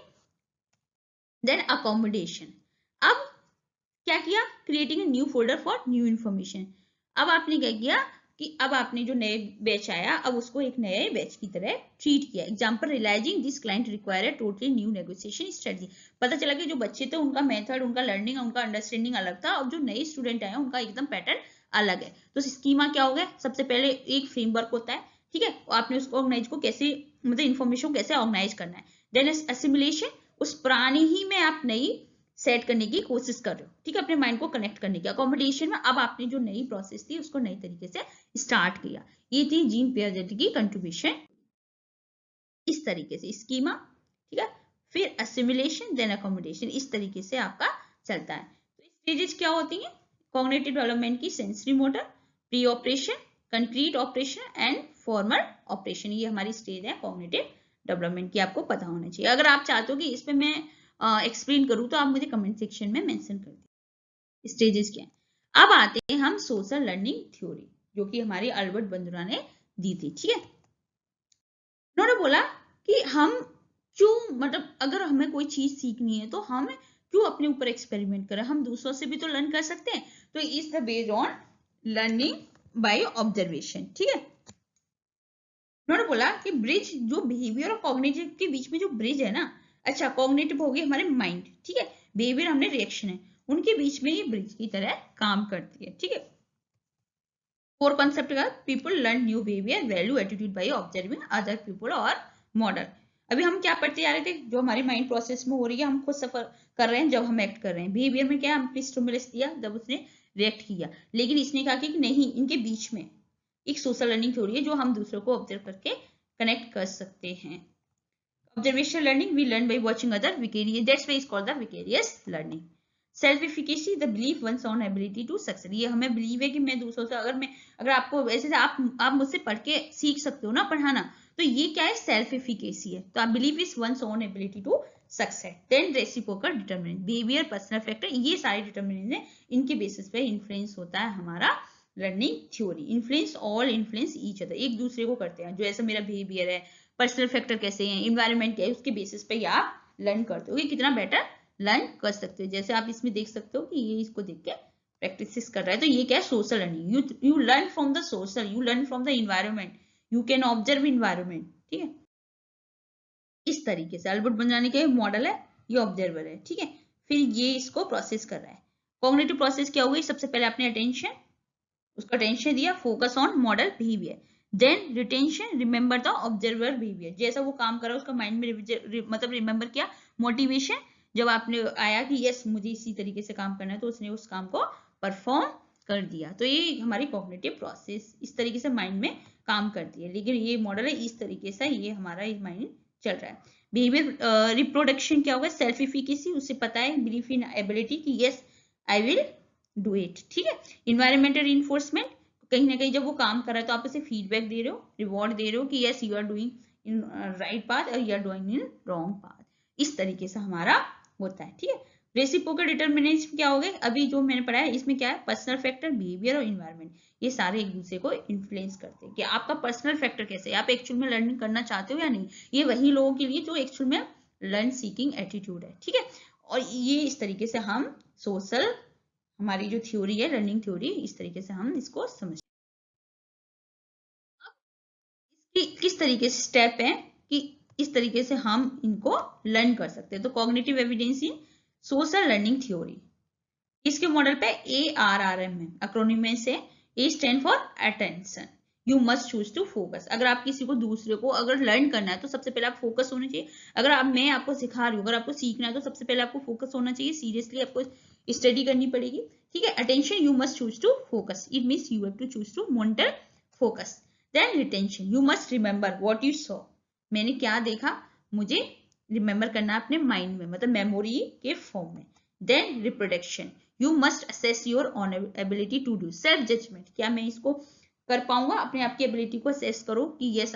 देन अकोमोडेशन, अब क्या किया, creating a new folder for new information, अब आपने क्या किया कि अब आपने जो नए बैच आया अब उसको एक नए बैच की तरह ट्रीट किया। Example, realising this client require totally new negotiation strategy, पता चला कि जो बच्चे थे उनका मेथड, उनका लर्निंग, उनका अंडरस्टैंडिंग अलग था, और जो नए स्टूडेंट आए उनका एकदम पैटर्न अलग है। तो स्कीमा क्या हो गया, सबसे पहले एक फ्रेमवर्क होता है, ठीक है, आपने उसको ऑर्गेनाइज को कैसे, मतलब इन्फॉर्मेशन कैसे ऑर्गेनाइज करना है। देन असिमिलेशन, उस पुराने ही में आप नई सेट करने की कोशिश कर रहे हो, ठीक है, अपने माइंड को कनेक्ट करने की। अकोमोडेशन में अब आपने जो नई प्रोसेस थी उसको नई तरीके से स्टार्ट किया। ये थी जीन पियाजेट की कंट्रीब्यूशन, इस तरीके से स्कीमा, ठीक है, फिर असिमिलेशन देन अकोमोडेशन, इस तरीके से आपका चलता है। तो स्टेजेस क्या होती हैं, कॉग्निटिव डेवलपमेंट की sensory motor, pre operation, concrete operation and formal operation, ये हमारी स्टेज है कॉग्निटिव डेवलपमेंट की, आपको पता होना चाहिए। अगर आप चाहते हो कि इस पे मैं एक्सप्लेन करूं तो आप मुझे कमेंट सेक्शन में मेंशन कर दीजिए स्टेजेस क्या है। अब आते हैं हम सोशल लर्निंग थ्योरी, जो कि हमारी अल्बर्ट बंदुरा ने दी थी, ठीक है। उन्होंने बोला कि हम क्यों, मतलब अगर हमें कोई चीज सीखनी है तो हम क्यों अपने ऊपर एक्सपेरिमेंट करें, हम दूसरों से भी तो लर्न कर सकते हैं। तो is the based on learning by observation, ठीक है। उन्होंने बोला कि ब्रिज, जो बिहेवियर और कॉग्निटिव के बीच में जो ब्रिज है ना, अच्छा कॉग्निटिव हो गई हमारे माइंड, ठीक है, बिहेवियर हमने रिएक्शन है, उनके बीच में ये ब्रिज की तरह काम करती है, ठीक है। फोर कंसेप्ट का, people learn new behaviour, value, attitude bye observing other people और मॉडल। अभी हम क्या पढ़ते जा रहे थे, जो हमारी माइंड प्रोसेस में हो रही है, हम खुद सफर कर रहे हैं जब हम एक्ट कर रहे हैं। बिहेवियर में क्या, हमने स्टिमुलस दिया, जब उसने रिएक्ट किया, लेकिन इसने कहा कि नहीं, इनके बीच में एक सोशल लर्निंग थ्योरी है जो हम दूसरों को ऑब्जर्व करके कनेक्ट कर सकते हैं। Observation learning, we learn by watching other, vicarious, that's why is called the vicarious learning. Self efficacy, the belief one's own ability to success, ये हमें बिलीव है कि मैं दूसरों से, अगर आपको ऐसे आप मुझसे पढ़ के सीख सकते हो ना पढ़ाना, तो ये क्या है, सेल्फ एफिकेसी है। तो आप believe is one's own ability to success. Then reciprocal determinant, behaviour, personal factor, ये सारे डिटरमिनेंट है, इनके बेसिस पे इन्फ्लुएंस होता है हमारा learning theory. Influence, all influence each other, एक दूसरे को करते हैं। जो ऐसा मेरा बिहेवियर है, पर्सनल फैक्टर कैसे हैं, इन्वायरमेंट क्या है, उसके बेसिस पे आप लर्न करते हो कि कितना बेटर लर्न कर सकते हो। जैसे आप इसमें देख सकते हो कि ये इसको देख के प्रैक्टिस कर रहा है, तो ये क्या है, social learning. You learn from the social, you learn from the environment, you can observe environment, ठीक है। इस तरीके से अल्बर्ट बंजानी का मॉडल है, ये ऑब्जर्वर है, ठीक है। फिर ये इसको प्रोसेस कर रहा है। कॉग्निटिव प्रोसेस क्या हुई, सबसे पहले आपने अटेंशन, उसका अटेंशन दिया, focus on model behaviour, then retention, remember the observer behaviour, जैसा वो काम कर रहा है उसका माइंड में मतलब रिमेंबर किया। मोटिवेशन, जब आपने आया कि यस मुझे इसी तरीके से काम करना है, तो उसने उस काम को परफॉर्म कर दिया। तो ये हमारी कॉग्निटिव प्रोसेस इस तरीके से माइंड में काम करती है। लेकिन ये मॉडल है इस तरीके से, ये हमारा माइंड चल रहा है। बिहेवियर रिप्रोडक्शन क्या होगा, सेल्फ इफिकेसी, उसे पता है, बिलीफ इन एबिलिटी कि yes I will do it, ठीक है। इन्वायरमेंटल रिइंफोर्समेंट, कहीं ना कहीं जब वो काम कर रहा है तो आप उसे फीडबैक दे रहे हो, रिवॉर्ड दे रहे हो कि yes you are doing in right path और you are doing in wrong path, इस तरीके से हमारा होता है, ठीक है। रेसिप्रोकल डिटरमिनेंट क्या हो गए, अभी जो मैंने पढ़ा है इसमें क्या है, पर्सनल फैक्टर, बिहेवियर और इन्वायरमेंट, ये सारे एक दूसरे को इन्फ्लुएंस करते हैं कि आपका पर्सनल फैक्टर कैसे है, आप एक्चुअल में लर्निंग करना चाहते हो या नहीं। ये वही लोगों के लिए जो एक्चुअल में लर्न सीकिंग एटीट्यूड है, ठीक है। और ये इस तरीके से हम सोशल, हमारी जो थ्योरी है लर्निंग थ्योरी, इस तरीके से हम इसको समझते हैं। किस तरीके से स्टेप है कि इस तरीके से हम इनको लर्न कर सकते हैं। तो cognitive evidence in social learning theory, इसके मॉडल पे ARRM है, एक्रोनिम में से A stand for attention, you must choose to focus. अगर आप किसी को, दूसरे को अगर लर्न करना है तो सबसे पहले आप फोकस होने चाहिए। अगर आप, मैं आपको सिखा रही हूँ, अगर आपको सीखना है तो सबसे पहले आपको फोकस होना चाहिए, सीरियसली आपको स्टडी करनी पड़ेगी, ठीक है। Attention, you must choose to focus, it means you have to choose to monitor focus. Then retention, you must remember what you saw, मैंने क्या देखा, मुझे रिमेंबर करना अपने माइंड में, मतलब मेमोरी के फॉर्म में। Then reproduction, you must assess your own ability to do self judgement, क्या मैं इसको कर पाऊंगा, अपने आप की एबिलिटी को असेस करो कि yes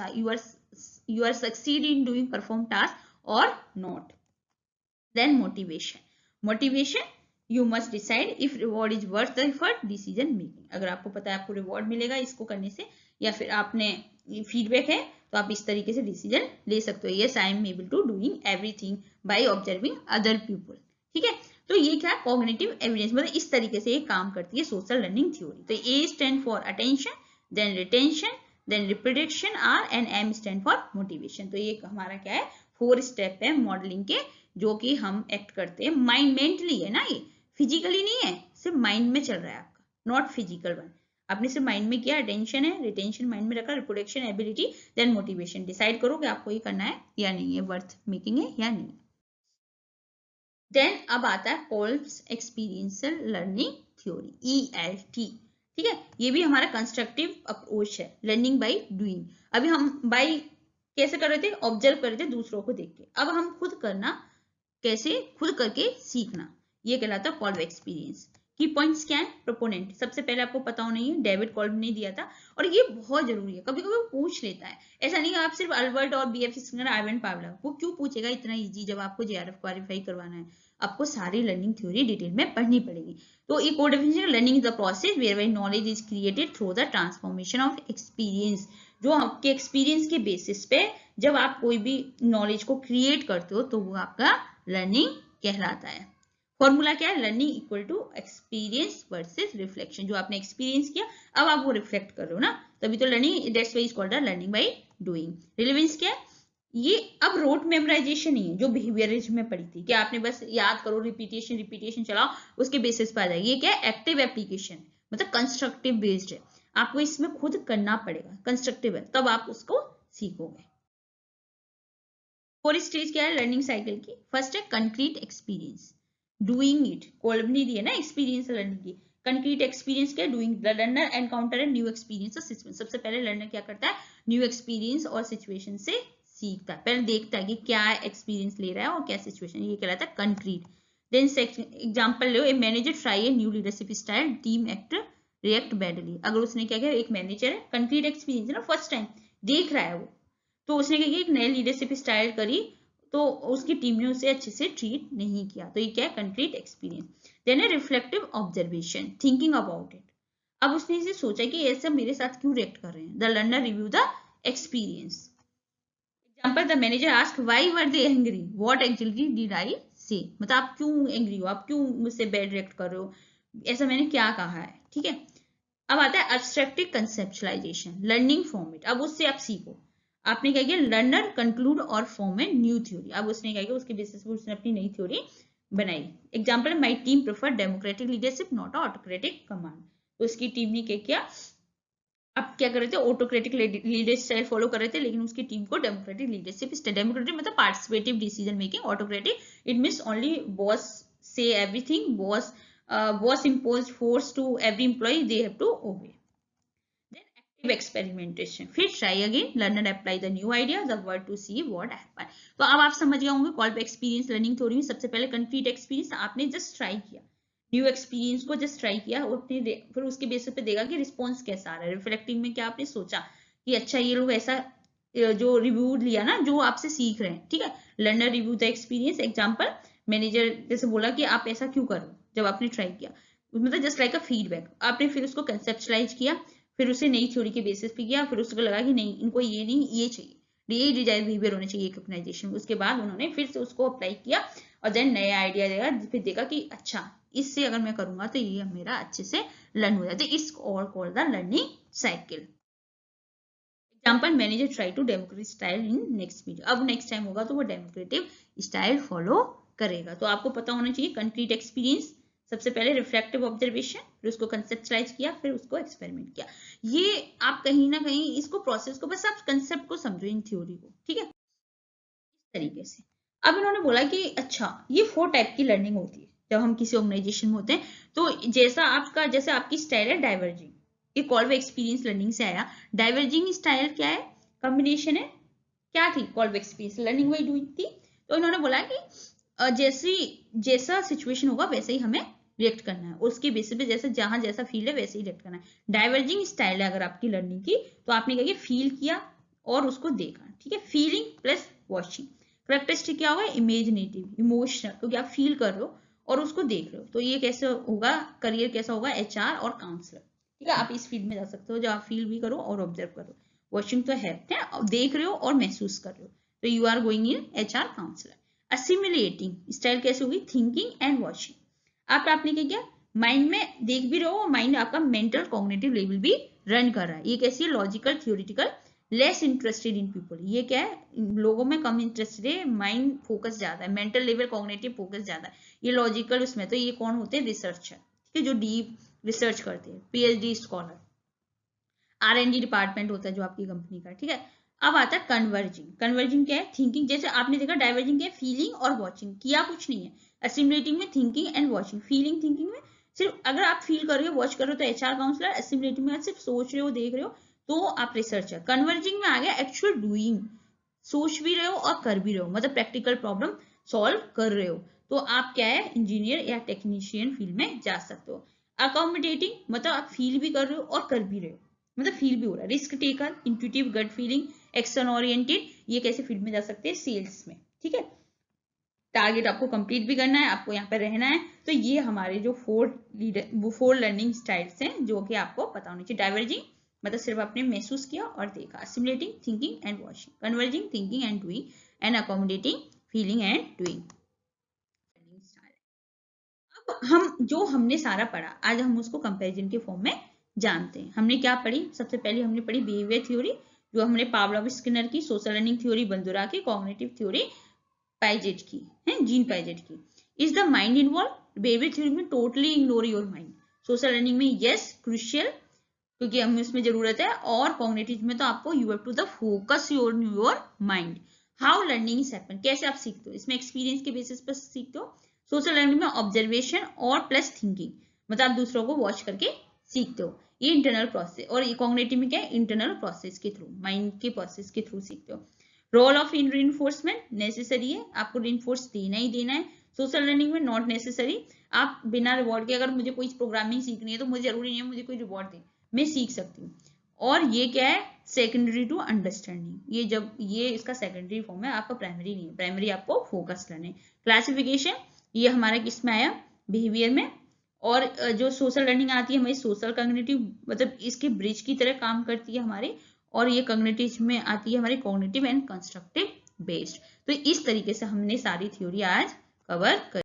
you are succeed in doing perform task और not. Then motivation you must decide if reward is worth the effort, decision making, अगर आपको पता है आपको रिवॉर्ड मिलेगा इसको करने से या फिर आपने फीडबैक है तो आप इस तरीके से डिसीजन ले सकते हो। Yes I am able to doing everything by observing other people, ठीक है। तो ये क्या कॉग्निटिव एविडेंस, मतलब इस तरीके से ये काम करती है सोशल लर्निंग थ्योरी। तो A stand for attention, then retention, then reproduction R, and M stand for motivation. तो ये हमारा क्या है 4 स्टेप है मॉडलिंग के, जो कि हम एक्ट करते हैं माइंड मेंटली है ना, ये फिजिकली नहीं है, सिर्फ माइंड में चल रहा है आपका, नॉट फिजिकल वन। आपने सिर्फ माइंड में किया, अटेंशन है, रिटेंशन माइंड में रखा, reproduction ability, then motivation, decide करो कि आपको ये करना है या नहीं है, वर्थ मेकिंग है या नहीं। देन अब आता है Kolbe's experiential learning theory, ELT, ठीक है। ये भी हमारा कंस्ट्रक्टिव अप्रोच है, लर्निंग बाय डूइंग। अभी हम बाय कैसे कर रहे थे, ऑब्जर्व कर रहे थे दूसरों को देख के, अब हम खुद करना, कैसे खुद करके सीखना, ये कहलाता है कॉल्ब एक्सपीरियंस। की पॉइंट्स क्या है, प्रोपोनेंट सबसे पहले आपको पता होना ही है, डेविड कॉल्ब ने दिया था, और ये बहुत जरूरी है, कभी कभी वो पूछ लेता है, ऐसा नहीं है आप सिर्फ अल्बर्ट और BF स्किनर, आइवन पावला, वो क्यों पूछेगा इतना इजी, जब आपको JRF क्वालिफाई करवाना है, आपको सारी लर्निंग थ्योरी डिटेल में पढ़नी पड़ेगी। तो ये कोड definition, learning is the process whereby knowledge is created through the transformation of experience, जो आपके एक्सपीरियंस के बेसिस पे जब आप कोई भी नॉलेज को क्रिएट करते हो तो वो आपका लर्निंग कहलाता है। फॉर्मूला क्या है, learning equal to experience versus reflection, जो आपने एक्सपीरियंस किया अब आप वो रिफ्लेक्ट कर रहे हो ना, तभी तो learning, that's why is called learning by doing. Relevance क्या है, ये अब रोट मेमोराइजेशन नहीं है जो बिहेवियरिज्म में पड़ी थी कि आपने बस याद करो, रिपीटेशन चलाओ, उसके बेसिस पर आ जाएगी। ये क्या है, एक्टिव एप्लीकेशन, मतलब कंस्ट्रक्टिव बेस्ड है, आपको इसमें खुद करना पड़ेगा, कंस्ट्रक्टिव है तब आप उसको सीखोगे। 4 स्टेज क्या है लर्निंग साइकिल की, फर्स्ट है concrete experience, doing it, Kolb ने दी है ना एक्सपीरियंस लर्निंग की, कंक्रीट एक्सपीरियंस क्या है, doing, the learner encounter new experience और सिचुएशन, सबसे पहले लर्नर क्या करता है, न्यू एक्सपीरियंस और सिचुएशन से सीखता है, पहले देखता है कि क्या एक्सपीरियंस ले रहा है और क्या सिचुएशन, ये कहलाता है कंक्रीट। देन एग्जांपल लो, a manager try a new leadership style, team actor react badly, अगर उसने क्या किया, एक मैनेजर है, कंक्रीट एक्सपीरियंस है ना, फर्स्ट टाइम देख रहा है वो, तो उसने क्या किया, एक नई लीडरशिप स्टाइल करी तो उसकी टीम ने उसे अच्छे से ट्रीट नहीं किया, तो ये क्या है concrete experience. Then reflective observation, thinking about it, अब उसने इसे सोचा कि ऐसा मेरे साथ क्यों रिएक्ट कर रहे हैं, the learner review the experience. Example, the manager asked why were they angry, what actually did I से, मतलब आप क्यों एंग्री हो, आप क्यों मुझसे बैड रिएक्ट कर रहे हो, ऐसा मैंने क्या कहा है, ठीक है। अब आता है एब्स्ट्रैक्टिव कंसेप्चुलाइजेशन, लर्निंग फ्रॉम इट, अब उससे आप सीखो, आपने क्या किया, लर्नर कंक्लूड और फॉर्म ए न्यू थ्योरी, अब उसने क्या किया, उसके बेसिस पर उसने अपनी नई थ्योरी बनाई। Example, my team prefer democratic leadership not autocratic command, तो उसकी टीम ने क्या किया, अब क्या कर रहे थे, ऑटोक्रेटिक लीडर स्टाइल फॉलो कर रहे थे, लेकिन उसकी टीम को डेमोक्रेटिक लीडरशिप स्टाइल, डेमोक्रेटिक मतलब participative decision making, autocratic it means only boss से everything, boss impose force to every employee, they have to obey. Experimentation, फिर try again, learner apply the new idea the world to see what happen. तो अब आप समझ गए होंगे कॉल्ब एक्सपीरियंस लर्निंग थ्योरी में सबसे पहले कंक्रीट एक्सपीरियंस, आपने जस्ट ट्राई किया, न्यू एक्सपीरियंस को जस्ट ट्राई किया, फिर उसके बेसिस पे देखा कि रिस्पॉन्स कैसा आ रहा है, रिफ्लेक्टिंग में क्या आपने सोचा कि अच्छा ये लोग ऐसा जो रिव्यू लिया ना, जो आपसे सीख रहे हैं, ठीक है। Learner review the experience, example manager जैसे बोला कि आप ऐसा क्यों कर रहे हो, जब आपने ट्राई किया, मतलब जस्ट लाइक अ फीडबैक, आपने फिर उसको कंसेप्चुलाइज किया, फिर उसे नई थ्योरी के बेसिस पे किया, फिर उसको लगा कि नहीं इनको ये नहीं ये चाहिए, ये डिजायर बिहेवियर होना चाहिए एक ऑर्गेनाइजेशन में, उसके बाद उन्होंने फिर से उसको अप्लाई किया और देन नया आइडिया देगा, फिर देखा कि अच्छा इससे अगर मैं करूंगा तो ये मेरा अच्छे से लर्न हो जाता है, इस और called the learning cycle. Example, manager try to democratic style in next meeting, अब नेक्स्ट टाइम होगा तो वो डेमोक्रेटिव स्टाइल फॉलो करेगा। तो आपको पता होना चाहिए कंक्रीट एक्सपीरियंस, सबसे पहले रिफ्लेक्टिव ऑब्जर्वेशन, फिर उसको कंसेप्चुलाइज किया, फिर उसको एक्सपेरिमेंट किया। ये आप कहीं ना कहीं इसको प्रोसेस को, बस आप कंसेप्ट को समझो इन थ्योरी को, ठीक है, इस तरीके से। अब इन्होंने बोला कि अच्छा ये 4 टाइप की लर्निंग होती है जब हम किसी ऑर्गेनाइजेशन में होते हैं, तो जैसे आपकी स्टाइल है डाइवर्जिंग, ये कॉल्ब एक्सपीरियंस लर्निंग से आया। डाइवर्जिंग स्टाइल क्या है, कॉम्बिनेशन है, क्या थी, कॉल्ब एक्सपीरियंस लर्निंग बाय डूइंग थी। तो इन्होंने बोला कि जैसा सिचुएशन होगा वैसे ही हमें रिएक्ट करना है, उसके बेसिस पे जैसे जहां जैसा फील है वैसे ही रिएक्ट करना है। डाइवर्जिंग स्टाइल है अगर आपकी लर्निंग की, तो आपने क्या किया, फील किया और उसको देखा, ठीक है, फीलिंग प्लस वॉचिंग। करेक्टरिस्टिक क्या होगा, इमेजिनेटिव, इमोशनल, क्योंकि आप फील कर रहे हो और उसको देख रहे हो। तो ये कैसे होगा, करियर कैसा होगा, HR और काउंसलर, ठीक है, आप इस फील्ड में जा सकते हो जब आप फील भी करो और ऑब्जर्व करो। वॉचिंग तो है, देख रहे हो और महसूस कर रहे हो, तो you are going in HR counsellor. Assimilating style कैसे होगी, थिंकिंग एंड वॉचिंग। आपने क्या किया, माइंड में देख भी रहे हो, माइंड आपका मेंटल कॉग्निटिव लेवल भी रन कर रहा है। ये कैसी है, logical theoretical, less interested in people. ये क्या है, लोगों में कम इंटरेस्टेड है, माइंड फोकस ज्यादा है, मेंटल लेवल कॉग्निटिव फोकस ज्यादा है। ये लॉजिकल उसमें, तो ये कौन होते हैं, रिसर्चर, ठीक है, जो डीप रिसर्च करते हैं, PhD स्कॉलर। R&D डिपार्टमेंट होता है जो आपकी कंपनी का, ठीक है। अब आता है कन्वर्जिंग। कन्वर्जिंग क्या है, थिंकिंग, जैसे आपने देखा डाइवर्जिंग क्या है, फीलिंग और वॉचिंग, किया कुछ नहीं है। असिमुलेटिंग में thinking and watching, feeling thinking में सिर्फ अगर आप फील कर रहे हो, वॉच कर रहे हो तो HR काउंसलर, असिमुलेटिंग में सिर्फ सोच रहे हो, देख रहे हो तो आप रिसर्चर। कन्वर्जिंग में आ गया एक्चुअल डूइंग, सोच भी रहे हो और कर भी रहे हो, मतलब प्रैक्टिकल प्रॉब्लम सॉल्व कर रहे हो, तो आप क्या है, इंजीनियर या टेक्नीशियन फील्ड में जा सकते हो। अकोमोडेटिंग मतलब आप फील भी कर रहे हो और कर भी रहे हो, मतलब फील भी हो रहा है। Risk taker, intuitive gut feeling, action oriented, ये कैसे फील्ड में जा सकते हैं, सेल्स में, ठीक है। टारगेट आपको कंप्लीट भी करना है, आपको यहाँ पे रहना है। तो ये हमारे जो 4 लर्निंग स्टाइल्स हैं जो कि आपको पता होनी चाहिए। डाइवर्जिंग मतलब सिर्फ आपने महसूस किया और देखा, assimilating thinking and watching, converging thinking and doing, and accommodating feeling and doing. अब हमने सारा पढ़ा, आज हम उसको कंपैरिजन के फॉर्म में जानते हैं। हमने क्या पढ़ी, सबसे पहले हमने पढ़ी बिहेवियर थ्योरी, जो हमने पावलोव स्किनर की, सोशल लर्निंग थ्योरी बंदुरा की, कॉग्निटिव थ्योरी पाइजेट की है, जीन पाइजेट की। Is the mind involve, behaviour theory में totally ignore your mind, social learning में यस क्रूशियल क्योंकि हमें उसमें जरूरत है, और कॉग्निटिव में तो आपको you have to the focus your mind. How learning is happen, कैसे आप सीखते हो, इसमें एक्सपीरियंस के बेसिस पर सीखते हो। सोशल लर्निंग में ऑब्जर्वेशन और प्लस थिंकिंग, मतलब आप दूसरों को वॉच करके सीखते हो, ये इंटरनल प्रोसेस। और कॉग्निटिव में क्या है, इंटरनल प्रोसेस के थ्रू, माइंड के प्रोसेस के थ्रू सीखते हो। Role of in reinforcement necessary है, आपको रीइंफोर्स देना ही देना है। सोशल लर्निंग में नॉट नेसेसरी, आप बिना रिवॉर्ड के, अगर मुझे कोई प्रोग्रामिंग सीखनी है तो मुझे जरूरी नहीं है मुझे कोई रिवॉर्ड दे, मैं सीख सकती हूँ। और ये क्या है, सेकेंडरी टू अंडरस्टैंडिंग, ये जब ये इसका सेकेंडरी फॉर्म है, आपका प्राइमरी नहीं है, प्राइमरी आपको फोकस करना है। क्लासिफिकेशन ये हमारा किस में आया, बिहेवियर में। और जो सोशल लर्निंग आती है हमारी सोशल कॉग्निटिव, मतलब इसके ब्रिज की तरह काम करती है हमारी, और ये कॉग्निटिव में आती है हमारी कॉग्निटिव एंड कंस्ट्रक्टिव बेस्ड। तो इस तरीके से हमने सारी थ्योरी आज कवर कर।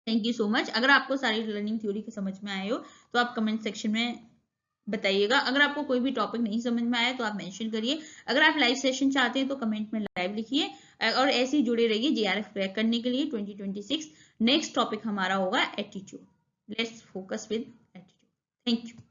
Thank you so much. अगर आपको सारी लर्निंग थ्योरी के समझ में आए हो तो आप कमेंट सेक्शन में बताइएगा। अगर आपको कोई भी टॉपिक नहीं समझ में आया तो आप मेंशन करिए। अगर आप लाइव सेशन चाहते हैं तो कमेंट में लाइव लिखिए, और ऐसे ही जुड़े रहिए JRF क्रैक करने के लिए 2026। नेक्स्ट टॉपिक हमारा होगा attitude. Let's focus with attitude. Thank you.